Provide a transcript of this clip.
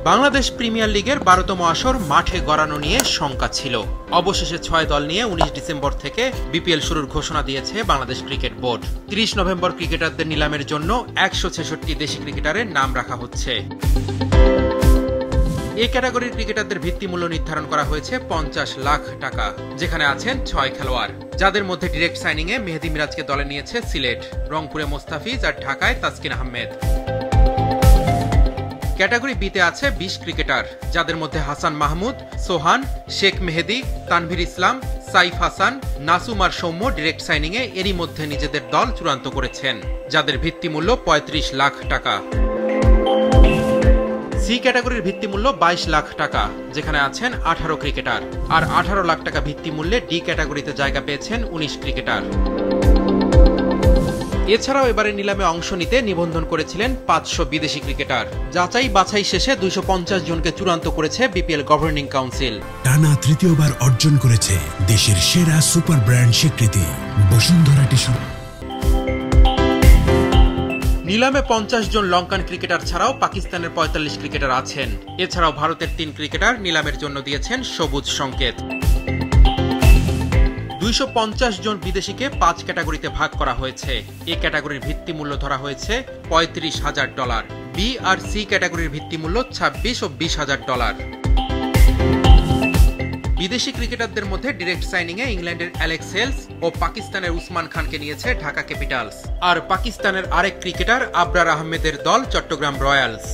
Bangladesh premier লিগের ১২তম আসর মাঠে গড়ানো নিয়ে শঙ্কা ছিল। অবশেষে ৬ দল নিয়ে ১৯ ডিসেম্বর থেকে বিপিএল শুরুর ঘোষণা দিয়েছে বাংলাদেশ ক্রিকেট বোর্ড। ৩০ নভেম্বর ক্রিকেটারদের নিলামের জন্য ১৬৬ দেশি ক্রিকেটারের নাম রাখা হচ্ছে। এই ক্যাটাগরির ক্রিকেটারদের ভিত্তিমূল্য নির্ধারণ করা হয়েছে ৫০ লাখ টাকা, যেখানে আছেন ৬ খেলোয়াড়, যাদের মধ্যে ডিরেক্ট সাইনিংয়ে মেহেদী মিরাজকে দলে নিয়েছে সিলেট, রংপুরে মোস্তাফিজ আর ঢাকায় তাসকিন আহমেদ। ক্যাটাগরি বিতে আছে ২০ ক্রিকেটার, যাদের মধ্যে হাসান মাহমুদ, সোহান, শেখ মেহেদী, তানভীর ইসলাম, সাইফ হাসান, নাসুম আর সৌম্য ডিরেক্ট সাইনিংয়ে এরই মধ্যে নিজেদের দল চূড়ান্ত করেছেন, যাদের ভিত্তিমূল্য ৩৫ লাখ টাকা। সি ক্যাটাগরির ভিত্তিমূল্য ২২ লাখ টাকা, যেখানে আছেন ১৮ ক্রিকেটার, আর ১৮ লাখ টাকা ভিত্তিমূল্যে ডি ক্যাটাগরিতে জায়গা পেয়েছেন ১৯ ক্রিকেটার। এছাড়াও এবারে নিলামে অংশ নিতে নিবন্ধন করেছিলেন ৫০০ বিদেশি ক্রিকেটার। যাচাই বাছাই শেষে ২৫০ জনকে চূড়ান্ত করেছে বিপিএল গভর্নিং কাউন্সিল। টানা তৃতীয়বার অর্জন করেছে দেশের সেরা সুপার ব্র্যান্ড স্বীকৃতি বসুন্ধরা টিস্যু। নিলামে ৫০ জন লঙ্কান ক্রিকেটার ছাড়াও পাকিস্তানের ৪৫ ক্রিকেটার আছেন। এছাড়াও ভারতের ৩ ক্রিকেটার নিলামের জন্য দিয়েছেন সবুজ সংকেত। ২৫০ জন বিদেশিকে ৫ ক্যাটাগরিতে ভাগ করা হয়েছে। এ ক্যাটাগরির ভিত্তিমূল্য ধরা হয়েছে $৩৫,০০০। বি আর সি ক্যাটাগরির ভিত্তিমূল্য $২৬ ও $২০,০০০। বিদেশি ক্রিকেটারদের মধ্যে ডিরেক্ট সাইনিংয়ে ইংল্যান্ডের অ্যালেক্স হেলস ও পাকিস্তানের উসমান খানকে নিয়েছে ঢাকা ক্যাপিটালস, আর পাকিস্তানের আরেক ক্রিকেটার আবরার আহমেদের দল চট্টগ্রাম রয়্যালস।